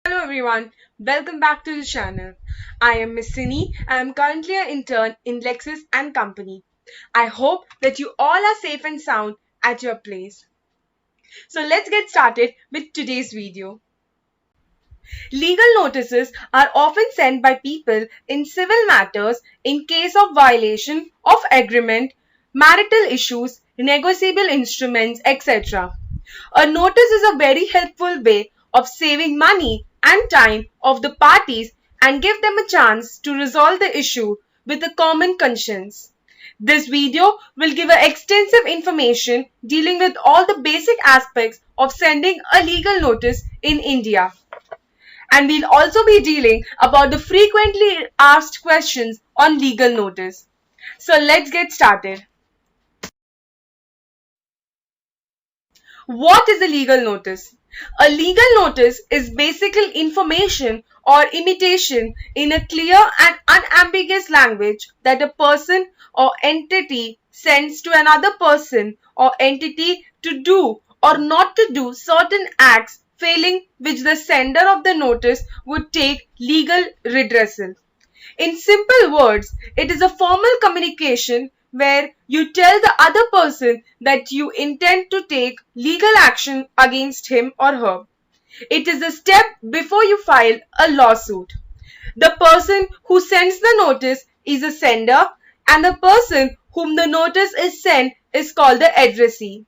Hello everyone, welcome back to the channel. I am Miss Sini and I am currently an intern in LEXIS and Company. I hope that you all are safe and sound at your place. So let's get started with today's video. Legal notices are often sent by people in civil matters in case of violation of agreement, marital issues, negotiable instruments, etc. A notice is a very helpful way of saving money and time of the parties and give them a chance to resolve the issue with a common conscience. This video will give extensive information dealing with all the basic aspects of sending a legal notice in India. And we'll also be dealing about the frequently asked questions on legal notice. So let's get started. What is a legal notice? A legal notice is basically information or intimation in a clear and unambiguous language that a person or entity sends to another person or entity to do or not to do certain acts, failing which the sender of the notice would take legal redressal. In simple words, it is a formal communication where you tell the other person that you intend to take legal action against him or her. It is a step before you file a lawsuit. The person who sends the notice is a sender, and the person whom the notice is sent is called the addressee.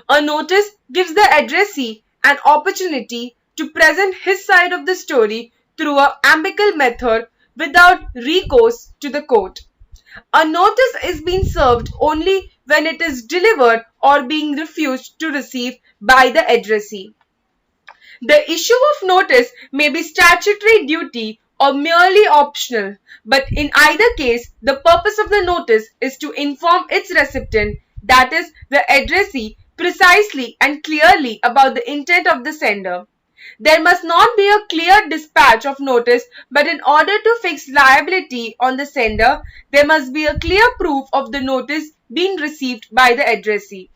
A notice gives the addressee an opportunity to present his side of the story through an amicable method without recourse to the court. A notice is being served only when it is delivered or being refused to receive by the addressee. The issue of notice may be statutory duty or merely optional, but in either case, the purpose of the notice is to inform its recipient, that is, the addressee, precisely and clearly about the intent of the sender. There must not be a clear dispatch of notice, but in order to fix liability on the sender, there must be a clear proof of the notice being received by the addressee.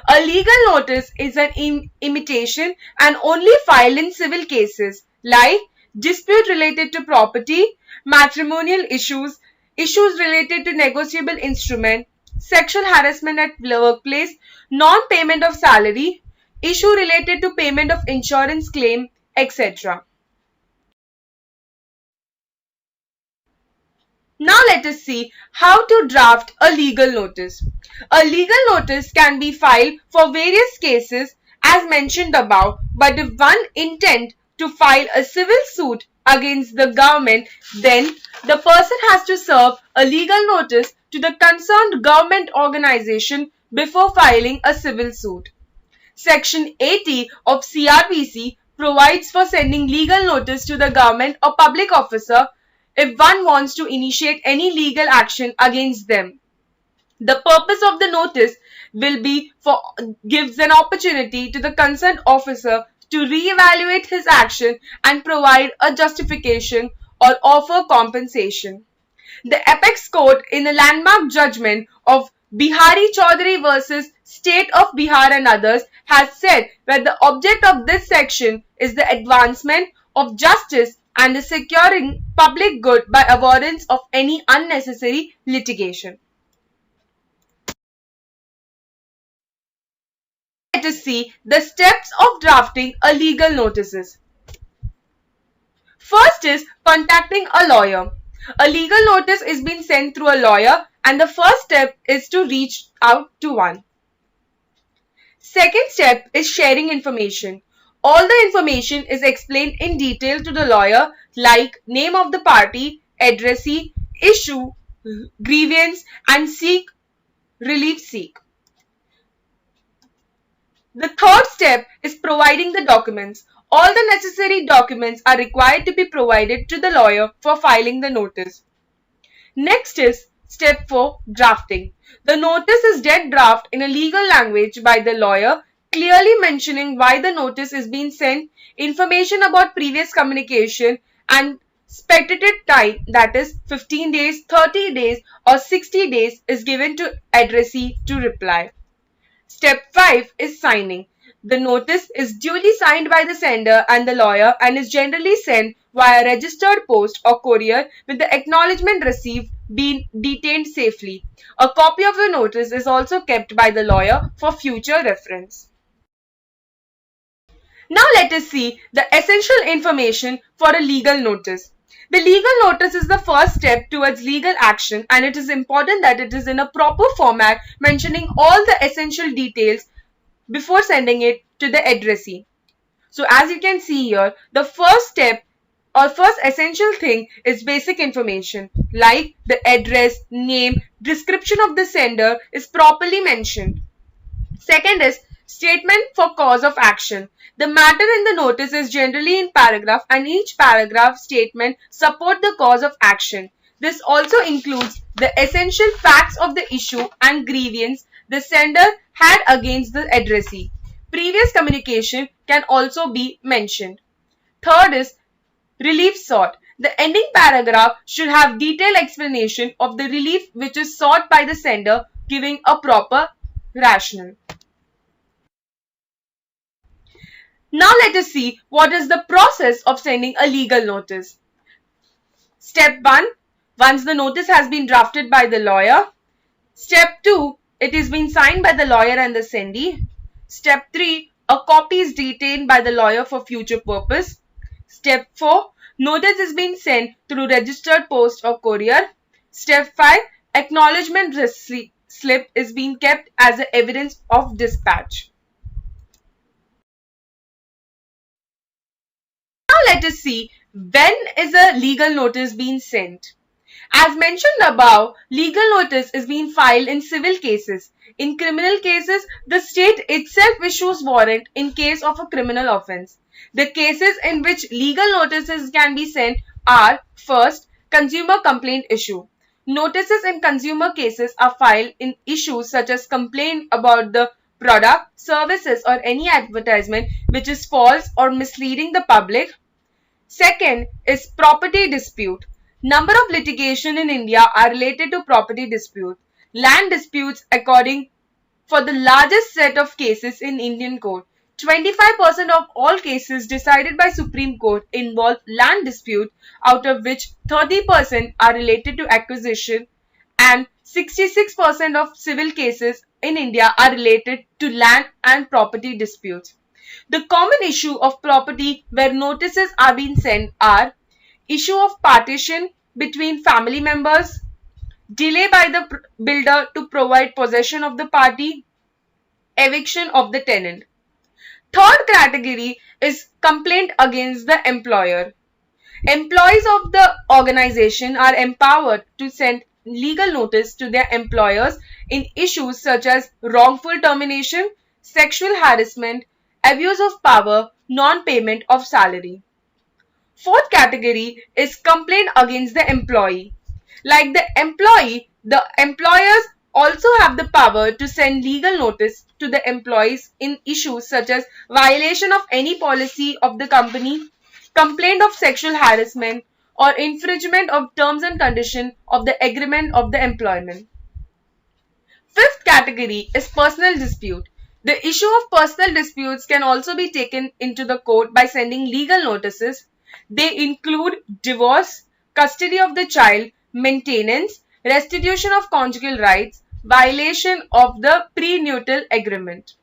A legal notice is an intimation and only filed in civil cases like dispute related to property, matrimonial issues, issues related to negotiable instrument, sexual harassment at workplace, non-payment of salary, issue related to payment of insurance claim, etc. Now let us see how to draft a legal notice. A legal notice can be filed for various cases as mentioned above, but if one intends to file a civil suit against the government, then the person has to serve a legal notice to the concerned government organization before filing a civil suit. Section 80 of CRPC provides for sending legal notice to the government or public officer if one wants to initiate any legal action against them. The purpose of the notice will be for gives an opportunity to the concerned officer to re-evaluate his action and provide a justification or offer compensation. The apex court in a landmark judgment of Bihari Chaudhary versus State of Bihar and others has said that the object of this section is the advancement of justice and the securing public good by avoidance of any unnecessary litigation. Let us see the steps of drafting a legal notices. First is contacting a lawyer. A legal notice is being sent through a lawyer and the first step is to reach out to one. Second step is sharing information. All the information is explained in detail to the lawyer like name of the party, addressee, issue, grievance and relief seek. The third step is providing the documents. All the necessary documents are required to be provided to the lawyer for filing the notice. Next is step 4, drafting. The notice is dead draft in a legal language by the lawyer, clearly mentioning why the notice is being sent, information about previous communication and expected time, that is 15 days, 30 days or 60 days is given to addressee to reply. Step 5 is signing. The notice is duly signed by the sender and the lawyer and is generally sent via registered post or courier with the acknowledgement received being detained safely. A copy of the notice is also kept by the lawyer for future reference. Now let us see the essential information for a legal notice. The legal notice is the first step towards legal action, and it is important that it is in a proper format mentioning all the essential details before sending it to the addressee. So as you can see here, the first step or first essential thing is basic information like the address, name, description of the sender is properly mentioned. Second is statement for cause of action. The matter in the notice is generally in paragraph and each paragraph statement support the cause of action. This also includes the essential facts of the issue and grievance the sender had against the addressee. Previous communication can also be mentioned. Third is relief sought. The ending paragraph should have detailed explanation of the relief which is sought by the sender, giving a proper rationale. Now let us see what is the process of sending a legal notice. Step 1. Once the notice has been drafted by the lawyer. Step 2. It is being signed by the lawyer and the sendee. Step 3. A copy is detained by the lawyer for future purpose. Step 4. Notice is being sent through registered post or courier. Step 5. Acknowledgement slip is being kept as a evidence of dispatch. Now let us see when is a legal notice being sent. As mentioned above, legal notice is being filed in civil cases. In criminal cases, the state itself issues warrant in case of a criminal offence. The cases in which legal notices can be sent are: first, consumer complaint issue. Notices in consumer cases are filed in issues such as complaint about the product, services or any advertisement which is false or misleading the public. Second is property dispute. Number of litigation in India are related to property dispute. Land disputes according for the largest set of cases in Indian court. 25% of all cases decided by Supreme Court involve land dispute, out of which 30% are related to acquisition and 66% of civil cases in India are related to land and property disputes. The common issue of property where notices are being sent are issue of partition between family members, delay by the builder to provide possession of the party, eviction of the tenant. Third category is complaint against the employer. Employees of the organization are empowered to send legal notice to their employers in issues such as wrongful termination, sexual harassment, abuse of power, non-payment of salary. Fourth category is complaint against the employee. Like the employee, the employers also have the power to send legal notice to the employees in issues such as violation of any policy of the company, complaint of sexual harassment, or infringement of terms and conditions of the agreement of the employment. Fifth category is personal dispute. The issue of personal disputes can also be taken into the court by sending legal notices. They include divorce, custody of the child, maintenance, restitution of conjugal rights, violation of the prenuptial agreement.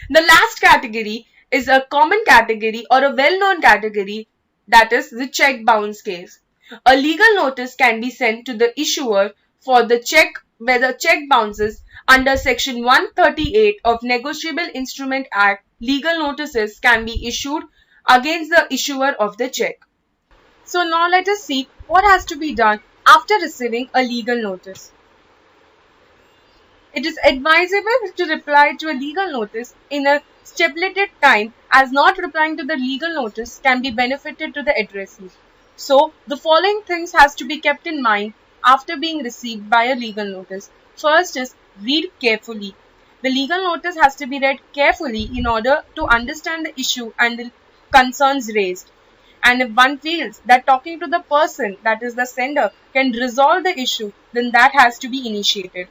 The last category is a common category or a well-known category, that is the check bounce case. A legal notice can be sent to the issuer for the check where the check bounces. Under Section 138 of Negotiable Instrument Act, legal notices can be issued against the issuer of the check. So now let us see what has to be done after receiving a legal notice. It is advisable to reply to a legal notice in a stipulated time, as not replying to the legal notice can be benefited to the addressee. So the following things has to be kept in mind after being received by a legal notice. First is read carefully. The legal notice has to be read carefully in order to understand the issue and the concerns raised. And if one feels that talking to the person, that is the sender, can resolve the issue, then that has to be initiated.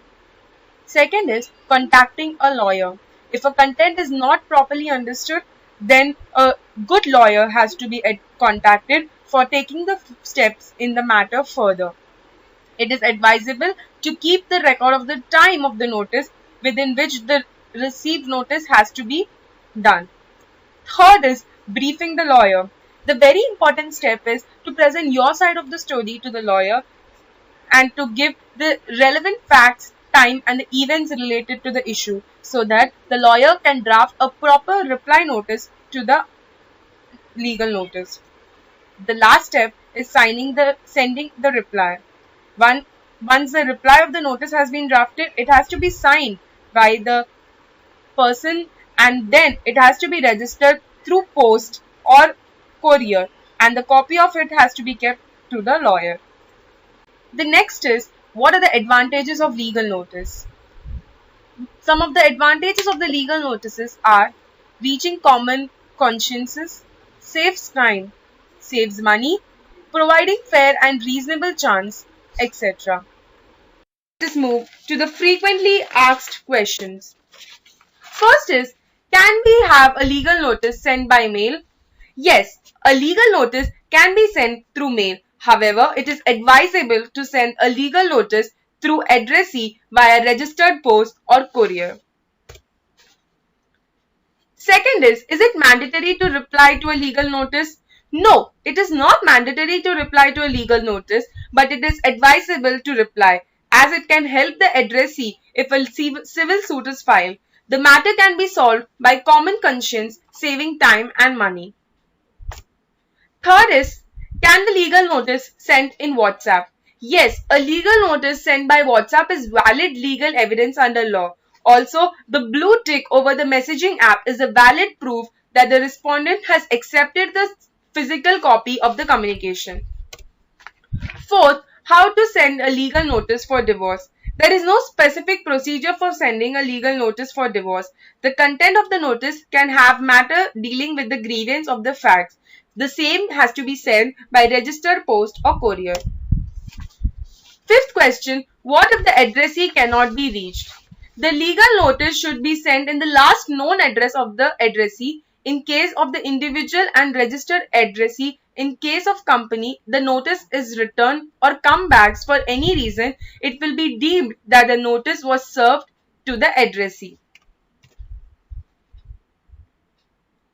Second is contacting a lawyer. If a content is not properly understood, then a good lawyer has to be contacted for taking the steps in the matter further. It is advisable to keep the record of the time of the notice within which the received notice has to be done. Third is briefing the lawyer. The very important step is to present your side of the story to the lawyer and to give the relevant facts, time and the events related to the issue so that the lawyer can draft a proper reply notice to the legal notice. The last step is sending the reply. Once the reply of the notice has been drafted, it has to be signed by the person and then it has to be registered through post or courier and the copy of it has to be kept to the lawyer. The next is, what are the advantages of legal notice? Some of the advantages of the legal notices are reaching common consciences, saves time, saves money, providing fair and reasonable chance, etc. Let us move to the frequently asked questions. First is, can we have a legal notice sent by mail? Yes, a legal notice can be sent through mail. However, it is advisable to send a legal notice through addressee via registered post or courier. Second is it mandatory to reply to a legal notice? No, it is not mandatory to reply to a legal notice, but it is advisable to reply as it can help the addressee if a civil suit is filed. The matter can be solved by common conscience, saving time and money. Third is, can the legal notice sent in WhatsApp? Yes, a legal notice sent by WhatsApp is valid legal evidence under law. Also, the blue tick over the messaging app is a valid proof that the respondent has accepted the physical copy of the communication. Fourth, how to send a legal notice for divorce. There is no specific procedure for sending a legal notice for divorce. The content of the notice can have matter dealing with the grievance of the facts. The same has to be sent by registered post or courier. Fifth question, what if the addressee cannot be reached? The legal notice should be sent in the last known address of the addressee. In case of the individual and registered addressee, in case of company, the notice is returned or come back for any reason, it will be deemed that the notice was served to the addressee.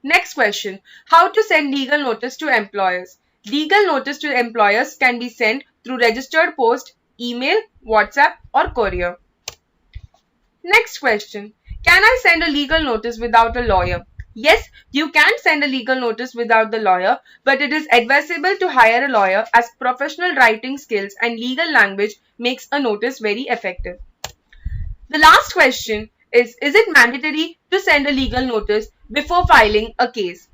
Next question, how to send legal notice to employers? Legal notice to employers can be sent through registered post, email, WhatsApp or courier. Next question, can I send a legal notice without a lawyer? Yes, you can send a legal notice without the lawyer, but it is advisable to hire a lawyer as professional writing skills and legal language makes a notice very effective. The last question is it mandatory to send a legal notice before filing a case?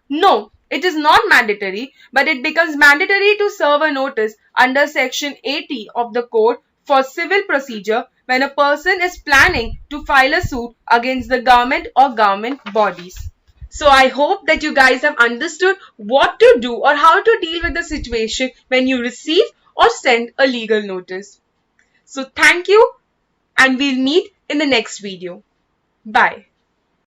No, it is not mandatory, but it becomes mandatory to serve a notice under section 80 of the Code for Civil Procedure when a person is planning to file a suit against the government or government bodies. So I hope that you guys have understood what to do or how to deal with the situation when you receive or send a legal notice. So thank you and we'll meet in the next video. Bye.